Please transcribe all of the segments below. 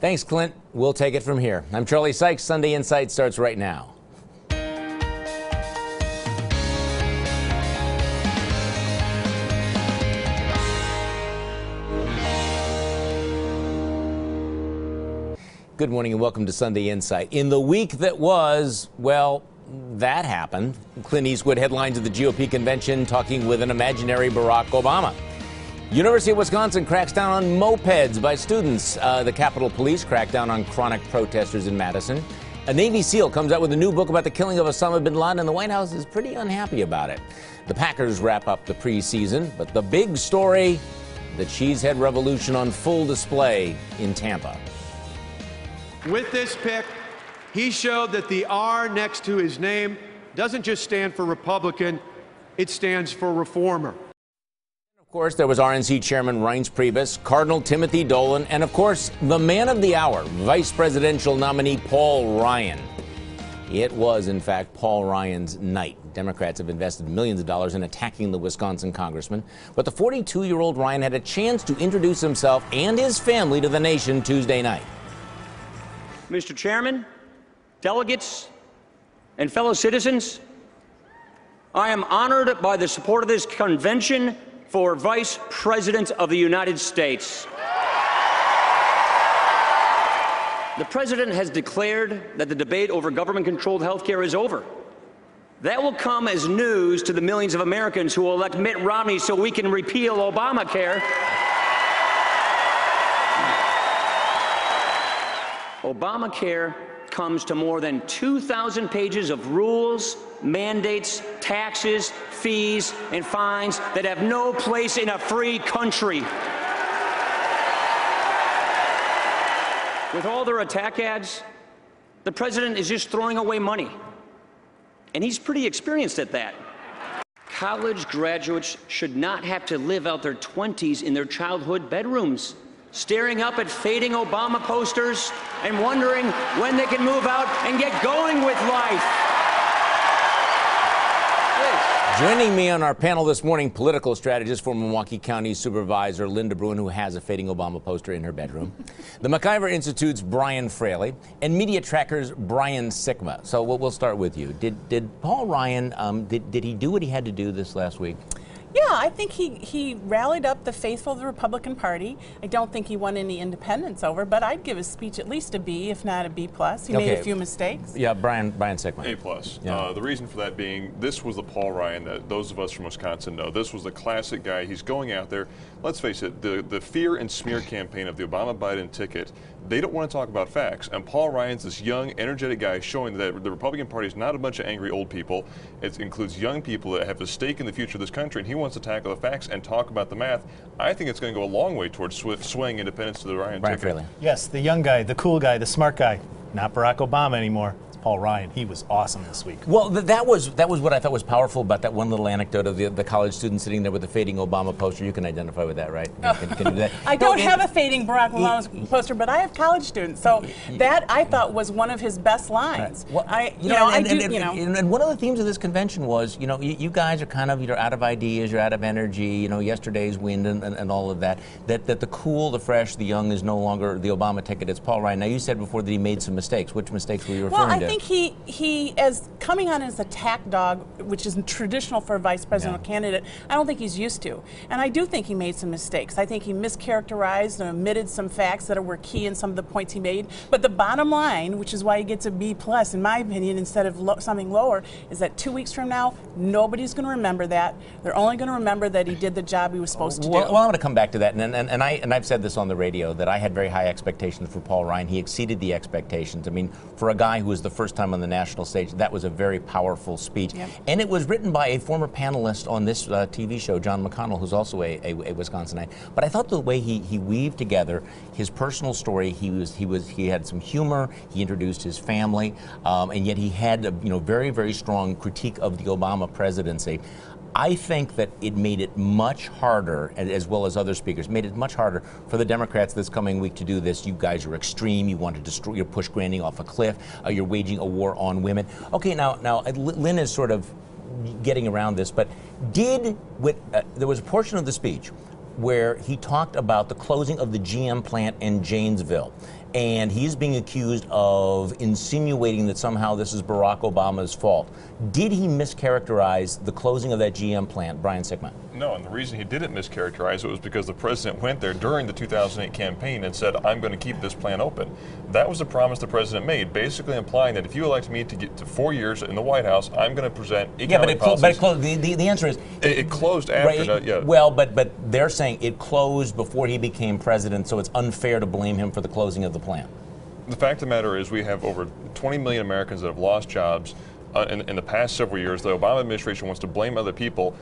Thanks, Clint. We'll take it from here. I'm Charlie Sykes. Sunday Insight starts right now. Good morning and welcome to Sunday Insight. In the week that was, well, that happened. Clint Eastwood headlines of the GOP convention talking with an imaginary Barack Obama. University of Wisconsin cracks down on mopeds by students. The Capitol Police crack down on chronic protesters in Madison. A Navy SEAL comes out with a new book about the killing of Osama bin Laden, and the White House is pretty unhappy about it. The Packers wrap up the preseason, but the big story, the Cheesehead Revolution on full display in Tampa. With this pick, he showed that the R next to his name doesn't just stand for Republican, it stands for reformer. Of course, there was RNC Chairman Reince Priebus, Cardinal Timothy Dolan, and of course, the man of the hour, Vice Presidential nominee Paul Ryan. It was, in fact, Paul Ryan's night. Democrats have invested millions of dollars in attacking the Wisconsin congressman, but the 42-year-old Ryan had a chance to introduce himself and his family to the nation Tuesday night. Mr. Chairman, delegates, and fellow citizens, I am honored by the support of this convention for Vice President of the United States. The President has declared that the debate over government-controlled health care is over. That will come as news to the millions of Americans who will elect Mitt Romney so we can repeal Obamacare. Obamacare comes to more than 2,000 pages of rules, mandates, taxes, fees, and fines that have no place in a free country. With all their attack ads, the president is just throwing away money. And he's pretty experienced at that. College graduates should not have to live out their 20s in their childhood bedrooms, staring up at fading Obama posters and wondering when they can move out and get going with life. Joining me on our panel this morning, political strategist for Milwaukee County Supervisor Linda Bruin, who has a fading Obama poster in her bedroom, the McIver Institute's Brian Fraley, and Media Tracker's Brian Sikma. So we'll start with you. Did Paul Ryan, did he do what he had to do this last week? Yeah, I think he rallied up the faithful of the Republican Party. I don't think he won any independents over, but I'd give his speech at least a B, if not a B+. He made a few mistakes. Yeah, Brian Sikma. A+. Yeah. The reason for that being, this was the Paul Ryan that those of us from Wisconsin know. This was the classic guy. He's going out there. Let's face it, the fear and smear campaign of the Obama-Biden ticket, they don't want to talk about facts. And Paul Ryan's this young, energetic guy showing that the Republican Party is not a bunch of angry old people. It includes young people that have a stake in the future of this country, and he wants to tackle the facts and talk about the math. I think it's going to go a long way towards swaying independence to the Ryan ticket. Fraley. Yes, the young guy, the cool guy, the smart guy. Not Barack Obama anymore. It's Paul Ryan. He was awesome this week. Well, that was what I thought was powerful about that one little anecdote of the college student sitting there with the fading Obama poster. You can identify with that, right? Can you do that? I don't have a fading Barack Obama poster, but I have college students. So that I thought was one of his best lines. Right. Well, and one of the themes of this convention was, you guys are kind of, you're out of ideas, you're out of energy, yesterday's wind and all of that. That the cool, the fresh, the young is no longer the Obama ticket. It's Paul Ryan. Now, you said before that he made some mistakes. Which mistakes were you referring to? Well, I think he as coming on as attack dog, which is traditional for a vice presidential candidate, I don't think he's used to. And I do think he made some mistakes. I think he mischaracterized and omitted some facts that were key in some of the points he made. But the bottom line, which is why he gets a B+, in my opinion, instead of something lower, is that 2 weeks from now, nobody's going to remember that. They're only going to remember that he did the job he was supposed to do. Well, I'm going to come back to that. And I've said this on the radio, that I had very high expectations for Paul Ryan. He exceeded the expectations. I mean, for a guy who was the first time on the national stage, that was a very powerful speech. Yep. And it was written by a former panelist on this TV show, John McConnell, who's also a Wisconsinite. But I thought the way he weaved together his personal story, he had some humor, he introduced his family, and yet he had a very, very strong critique of the Obama presidency. I think that it made it much harder, as well as other speakers, made it much harder for the Democrats this coming week to do this. You guys are extreme. You want to destroy, you push Granny off a cliff. You're waging a war on women. Okay, now Lynn is sort of getting around this, but there was a portion of the speech where he talked about the closing of the GM plant in Janesville. And he's being accused of insinuating that somehow this is Barack Obama's fault. Did he mischaracterize the closing of that GM plant, Brian Sickman? No, and the reason he didn't mischaracterize it was because the president went there during the 2008 campaign and said, I'm going to keep this plant open. That was the promise the president made, basically implying that if you elect me to get to 4 years in the White House, I'm going to present economic policies. But it closed. The answer is it closed after. Right, yeah. Well, but they're saying it closed before he became president, so it's unfair to blame him for the closing of the plant. The fact of the matter is we have over 20 million Americans that have lost jobs in the past several years. The Obama administration wants to blame other people.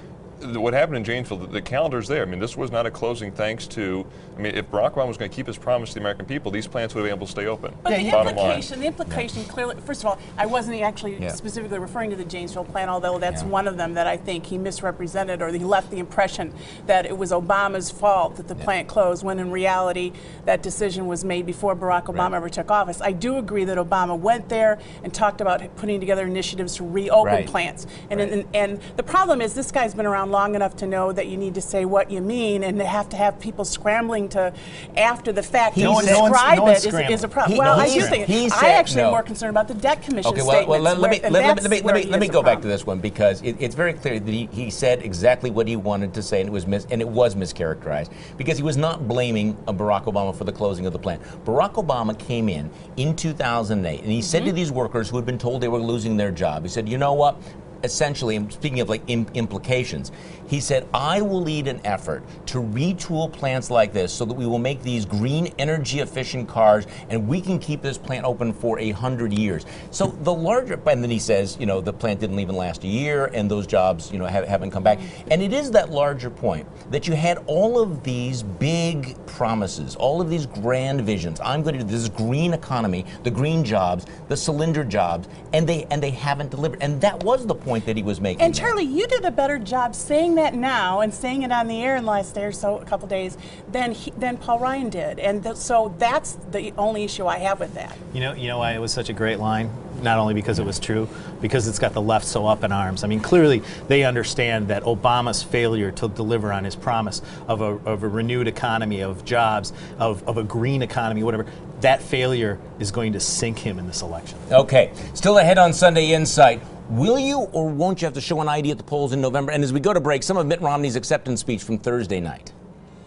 What happened in Janesville, the calendar's there. I mean, this was not a closing thanks to, I mean, if Barack Obama was going to keep his promise to the American people, these plants would have been able to stay open. But the implication clearly, first of all, I wasn't actually specifically referring to the Janesville plant, although that's one of them that I think he misrepresented, or he left the impression that it was Obama's fault that the plant closed, when in reality that decision was made before Barack Obama ever took office. I do agree that Obama went there and talked about putting together initiatives to reopen plants. And the problem is this guy's been around long enough to know that you need to say what you mean, and to have people scrambling to, after the fact, to describe it is a problem. Well, I do think I actually am more concerned about the debt commission statements. Well, let me go back to this one, because it's very clear that he said exactly what he wanted to say, and it was mischaracterized, because he was not blaming Barack Obama for the closing of the plant. Barack Obama came in 2008, and he said to these workers who had been told they were losing their job, he said, you know what? Essentially, speaking of like implications, he said, I will lead an effort to retool plants like this so that we will make these green energy efficient cars, and we can keep this plant open for 100 years. So the larger, and then he says, you know, the plant didn't even last a year, and those jobs, you know, haven't come back. And it is that larger point that you had all of these big promises, all of these grand visions. I'm going to do this green economy, the green jobs, the cylinder jobs, and they haven't delivered. And that was the point that he was making. And Charlie, you did a better job saying that now and saying it on the air in the last day or so, a couple days, than Paul Ryan did. And so that's the only issue I have with that. You know why it was such a great line? Not only because it was true, because it's got the left so up in arms. I mean, clearly they understand that Obama's failure to deliver on his promise of a renewed economy, of jobs, of a green economy, whatever, that failure is going to sink him in this election. Okay, still ahead on Sunday Insight. Will you or won't you have to show an ID at the polls in November? And as we go to break, some of Mitt Romney's acceptance speech from Thursday night.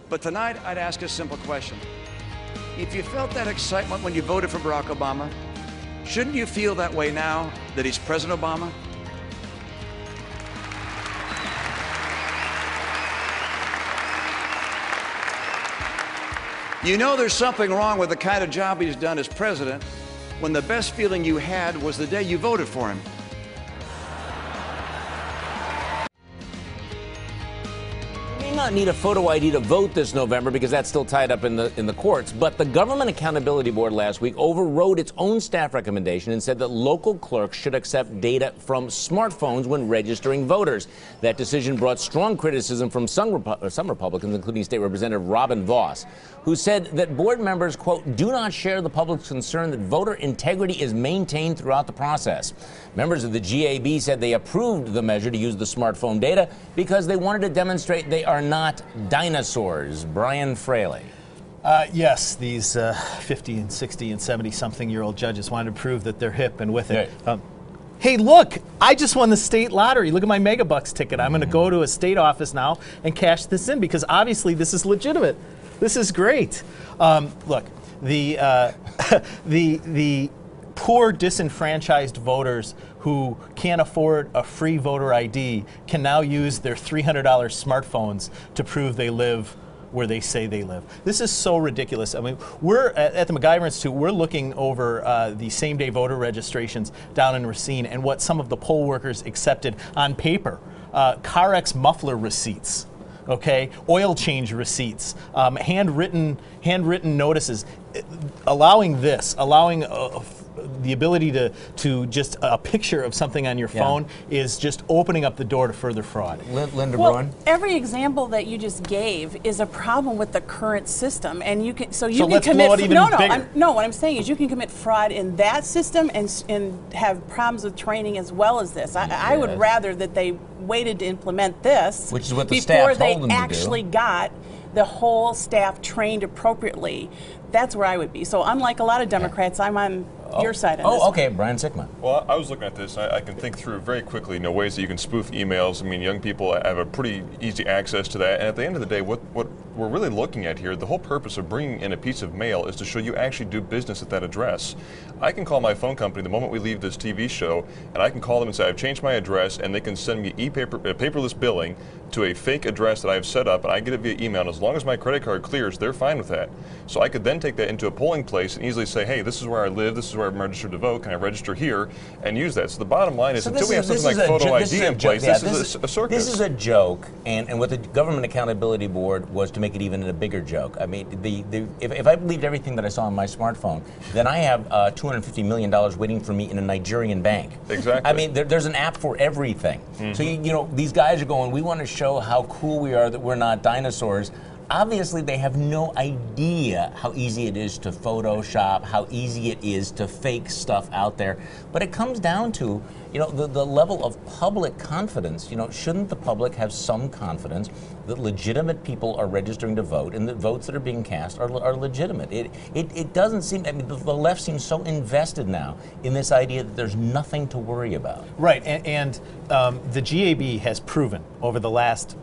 But tonight, I'd ask a simple question. If you felt that excitement when you voted for Barack Obama, shouldn't you feel that way now that he's President Obama? You know there's something wrong with the kind of job he's done as president when the best feeling you had was the day you voted for him. Not need a photo ID to vote this November because that's still tied up in the courts. But the Government Accountability Board last week overrode its own staff recommendation and said that local clerks should accept data from smartphones when registering voters. That decision brought strong criticism from some Republicans, including State Representative Robin Voss, who said that board members, quote, do not share the public's concern that voter integrity is maintained throughout the process. Members of the GAB said they approved the measure to use the smartphone data because they wanted to demonstrate they are not dinosaurs. Brian Fraley. Yes, these 50 and 60 and 70-something-year-old judges wanted to prove that they're hip and with it. Hey, look, I just won the state lottery. Look at my Megabucks ticket. I'm going to go to a state office now and cash this in because obviously this is legitimate. This is great. Look, the poor disenfranchised voters who can't afford a free voter ID can now use their $300 smartphones to prove they live where they say they live. This is so ridiculous. I mean, we're at the MacGyver Institute, we're looking over the same-day voter registrations down in Racine and what some of the poll workers accepted on paper. CarX muffler receipts. Okay, oil change receipts, handwritten notices, allowing the ability to just a picture of something on your phone is just opening up the door to further fraud. Linda Bruin? Every example that you just gave is a problem with the current system, and you can let's blow it even bigger. What I'm saying is you can commit fraud in that system and have problems with training as well as this. I would rather that they waited to implement this, which is what the staff told them to do, before they actually got the whole staff trained appropriately, that's where I would be. So unlike a lot of Democrats, I'm on your side on this. Oh, okay, Brian Sickman. Well, I was looking at this. I can think through very quickly, ways that you can spoof emails. I mean, young people have a pretty easy access to that. And at the end of the day, what we're really looking at here, the whole purpose of bringing in a piece of mail is to show you actually do business at that address. I can call my phone company the moment we leave this TV show, and I can call them and say, I've changed my address, and they can send me paperless billing to a fake address that I've set up, and I get it via email. And as long as my credit card clears, they're fine with that. So I could then take that into a polling place and easily say, hey, this is where I live, this is where I'm registered to vote, can I register here, and use that. So the bottom line is, until we have something like photo ID in place, this is a circus. This is a joke, and what the Government Accountability Board was to make it even a bigger joke. I mean, if I believed everything that I saw on my smartphone, then I have $250 million waiting for me in a Nigerian bank. Exactly. I mean, there's an app for everything. So, you know, these guys are going, we want to show how cool we are, that we're not dinosaurs. Obviously, they have no idea how easy it is to Photoshop, how easy it is to fake stuff out there. But it comes down to, you know, the level of public confidence. You know, shouldn't the public have some confidence that legitimate people are registering to vote and that votes that are being cast are legitimate? It doesn't seem, I mean, the left seems so invested now in this idea that there's nothing to worry about. Right, and the GAB has proven over the last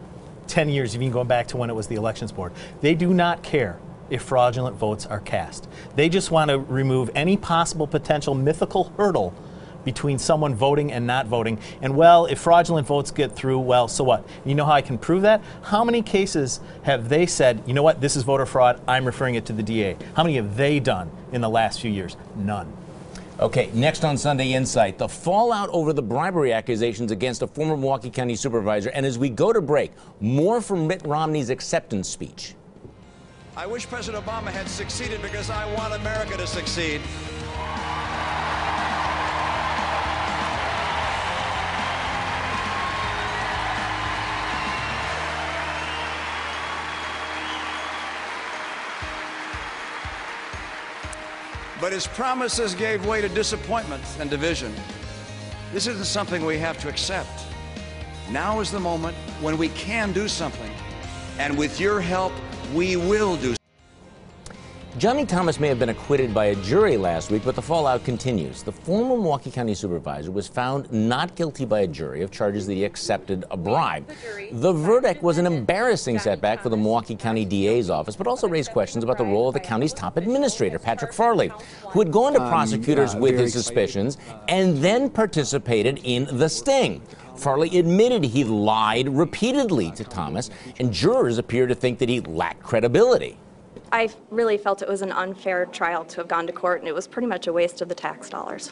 10 years, even going back to when it was the Elections Board, they do not care if fraudulent votes are cast. They just want to remove any possible potential mythical hurdle between someone voting and not voting. And well, if fraudulent votes get through, well, so what? You know how I can prove that? How many cases have they said, you know what, this is voter fraud, I'm referring it to the DA? How many have they done in the last few years? None. Okay, next on Sunday Insight, the fallout over the bribery accusations against a former Milwaukee County supervisor. And as we go to break, more from Mitt Romney's acceptance speech. I wish President Obama had succeeded because I want America to succeed. But his promises gave way to disappointment and division. This isn't something we have to accept. Now is the moment when we can do something. And with your help, we will do something. Johnny Thomas may have been acquitted by a jury last week, but the fallout continues. The former Milwaukee County supervisor was found not guilty by a jury of charges that he accepted a bribe. The verdict was an embarrassing setback for the Milwaukee County DA's office, but also raised questions about the role of the county's top administrator, Patrick Farley, who had gone to prosecutors with his suspicions and then participated in the sting. Farley admitted he lied repeatedly to Thomas, and jurors appear to think that he lacked credibility. I really felt it was an unfair trial to have gone to court, and it was pretty much a waste of the tax dollars.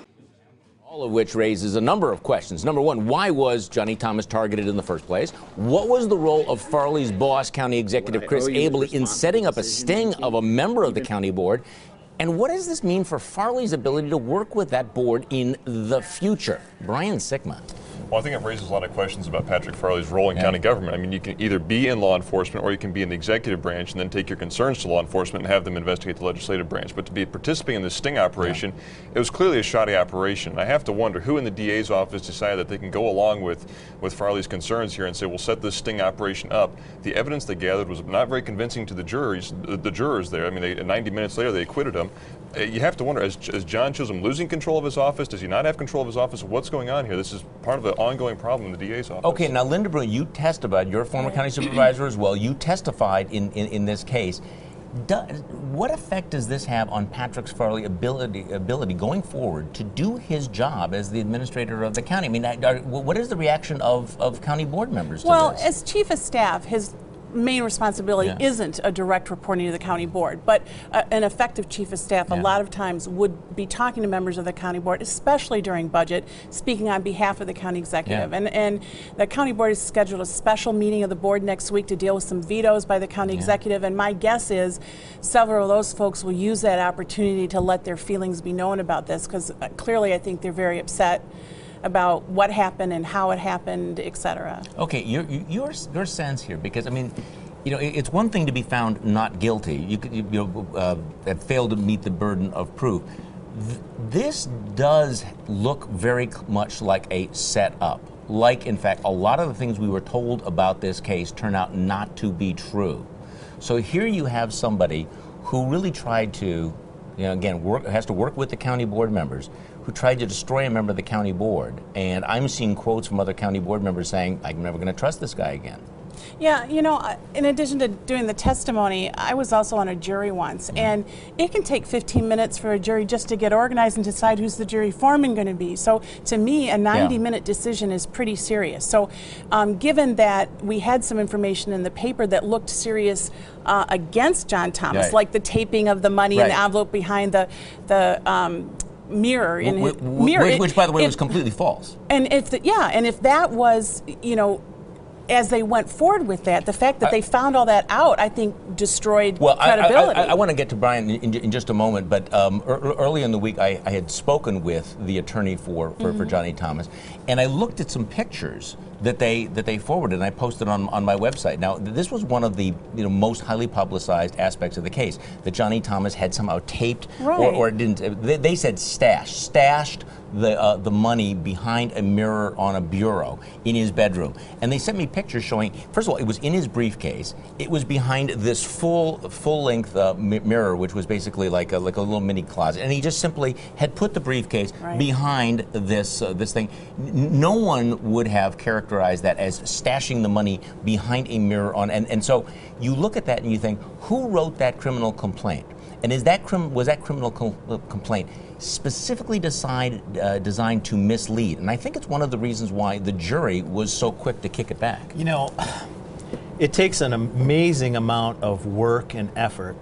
All of which raises a number of questions. Number one, why was Johnny Thomas targeted in the first place? What was the role of Farley's boss, County Executive Chris Abele, in setting up a sting of a member of the county board? And what does this mean for Farley's ability to work with that board in the future? Brian Sickman. Well, I think it raises a lot of questions about Patrick Farley's role in county government. I mean, you can either be in law enforcement or you can be in the executive branch and then take your concerns to law enforcement and have them investigate the legislative branch. But to be participating in this sting operation, it was clearly a shoddy operation. And I have to wonder who in the DA's office decided that they can go along with Farley's concerns here and say, we'll set this sting operation up. The evidence they gathered was not very convincing to the jurors there. I mean, 90 minutes later, they acquitted him. You have to wonder, is John Chisholm losing control of his office? Does he not have control of his office? What's going on here? This is part of an ongoing problem in the DA's office. Okay, now Linda Brew, you testified, you're a former county supervisor as well, you testified in this case. What effect does this have on Patrick Farley's ability going forward to do his job as the administrator of the county? I mean, what is the reaction of county board members to this? Well, as chief of staff, his main responsibility isn't a direct reporting to the county board, but an effective chief of staff a lot of times would be talking to members of the county board, especially during budget, speaking on behalf of the county executive. And the county board has scheduled a special meeting of the board next week to deal with some vetoes by the county executive, and my guess is several of those folks will use that opportunity to let their feelings be known about this, because clearly I think they're very upset about what happened and how it happened, et cetera. Okay, your sense here, because I mean, you know, it's one thing to be found not guilty. You have failed to meet the burden of proof. This does look very much like a setup. Like, in fact, a lot of the things we were told about this case turn out not to be true. So here you have somebody who really tried to, again, has to work with the county board members, who tried to destroy a member of the county board. And I'm seeing quotes from other county board members saying, I'm never going to trust this guy again. Yeah, in addition to doing the testimony, I was also on a jury once, and it can take 15 minutes for a jury just to get organized and decide who's the jury foreman going to be. So to me, a 90-minute decision is pretty serious. So given that we had some information in the paper that looked serious against John Thomas, like the taping of the money in the envelope behind the mirror in his mirror, which by the way was completely false. And if that was, as they went forward with that, the fact that they found all that out, I think, destroyed credibility. I want to get to Brian in just a moment, but early in the week, I had spoken with the attorney for Johnny Thomas, and I looked at some pictures that they forwarded, and I posted on my website. Now, this was one of the most highly publicized aspects of the case, that Johnny Thomas had somehow taped or didn't. They said stashed the money behind a mirror on a bureau in his bedroom, and they sent me pictures showing. First of all, it was in his briefcase. It was behind this full-length mirror, which was basically like a little mini closet, and he just simply had put the briefcase behind this thing. No one would have characterized that as stashing the money behind a mirror and so you look at that and you think, who wrote that criminal complaint? And was that criminal complaint specifically designed to mislead? And I think it's one of the reasons why the jury was so quick to kick it back. It takes an amazing amount of work and effort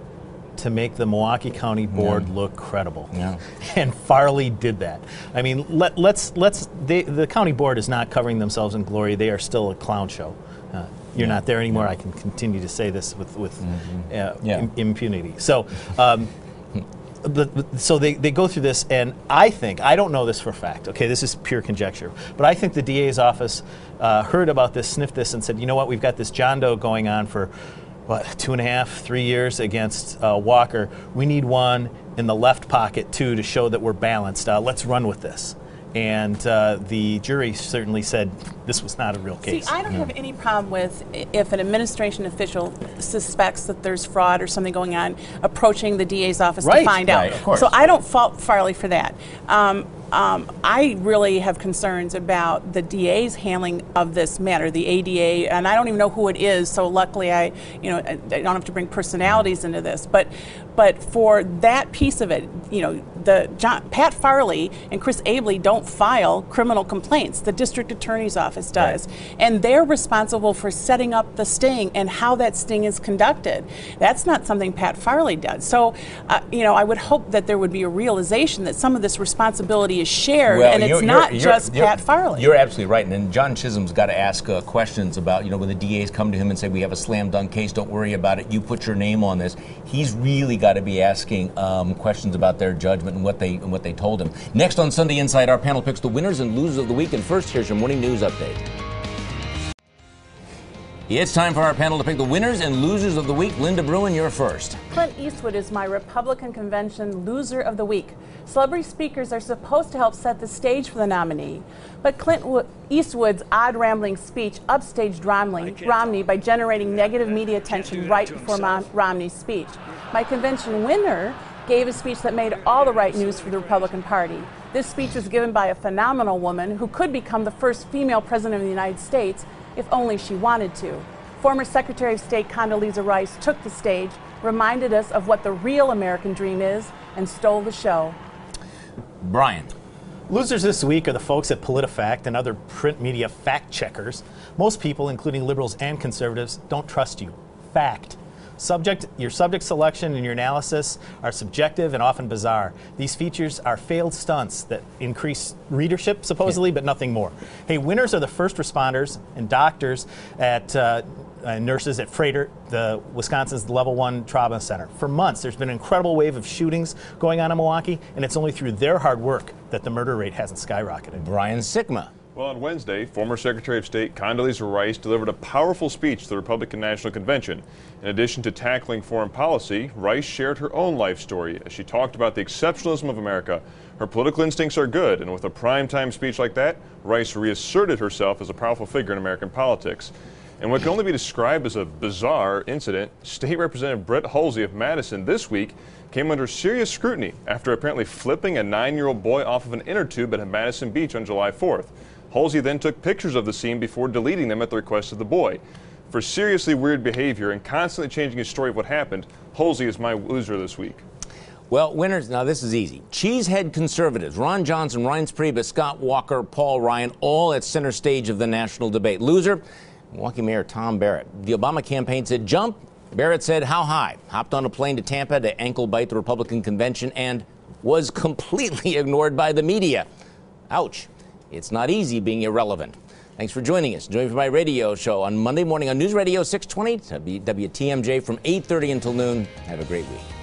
to make the Milwaukee County Board look credible. And Farley did that. I mean, the County Board is not covering themselves in glory. They are still a clown show. You're not there anymore. I can continue to say this with impunity. So, so they go through this, and I don't know this for a fact. Okay, this is pure conjecture, but I think the DA's office heard about this, sniffed this, and said, you know what, we've got this John Doe going on for 2.5, 3 years against Walker. We need one in the left pocket too to show that we're balanced. Let's run with this. And the jury certainly said this was not a real case. See, I don't have any problem with if an administration official suspects that there's fraud or something going on, approaching the DA's office to find out. Of course. So I don't fault Farley for that. I really have concerns about the DA's handling of this matter, the ADA, and I don't even know who it is. So luckily, I don't have to bring personalities into this. But for that piece of it, Pat Farley and Chris Abley don't file criminal complaints. The district attorney's office does, and they're responsible for setting up the sting and how that sting is conducted. That's not something Pat Farley does. So, I would hope that there would be a realization that some of this responsibility is shared, and it's not just Pat Farley. You're absolutely right, and John Chisholm's got to ask questions about, when the DAs come to him and say, we have a slam dunk case, don't worry about it, you put your name on this. He's really got to be asking questions about their judgment and what they told him. Next on Sunday Inside, our panel picks the winners and losers of the week, and first, here's your morning news update. It's time for our panel to pick the winners and losers of the week. Linda Bruin, you're first. Clint Eastwood is my Republican convention loser of the week. Celebrity speakers are supposed to help set the stage for the nominee, but Clint Eastwood's odd rambling speech upstaged Romney by generating negative media attention right before Romney's speech. My convention winner gave a speech that made all the right news for the Republican Party. This speech was given by a phenomenal woman who could become the first female president of the United States if only she wanted to. Former Secretary of State Condoleezza Rice took the stage, reminded us of what the real American dream is, and stole the show. Brian. Losers this week are the folks at PolitiFact and other print media fact checkers. Most people, including liberals and conservatives, don't trust you. Fact. Your subject selection and your analysis are subjective and often bizarre. These features are failed stunts that increase readership, supposedly, but nothing more. Hey, winners are the first responders and doctors at nurses at Freighter, Wisconsin's Level 1 Trauma Center. For months, there's been an incredible wave of shootings going on in Milwaukee, and it's only through their hard work that the murder rate hasn't skyrocketed. Brian Sigma. Well, on Wednesday, former Secretary of State Condoleezza Rice delivered a powerful speech to the Republican National Convention. In addition to tackling foreign policy, Rice shared her own life story as she talked about the exceptionalism of America. Her political instincts are good, and with a primetime speech like that, Rice reasserted herself as a powerful figure in American politics. And what can only be described as a bizarre incident, State Representative Brett Hulsey of Madison this week came under serious scrutiny after apparently flipping a 9-year-old boy off of an inner tube at Madison Beach on July 4th. Hulsey then took pictures of the scene before deleting them at the request of the boy. For seriously weird behavior and constantly changing his story of what happened, Hulsey is my loser this week. Well, winners, now this is easy. Cheesehead conservatives, Ron Johnson, Reince Priebus, Scott Walker, Paul Ryan, all at center stage of the national debate. Loser, Milwaukee Mayor Tom Barrett. The Obama campaign said jump. Barrett said how high. Hopped on a plane to Tampa to ankle bite the Republican convention and was completely ignored by the media. Ouch. It's not easy being irrelevant. Thanks for joining us. Join me for my radio show on Monday morning on News Radio 620 WTMJ from 8:30 until noon. Have a great week.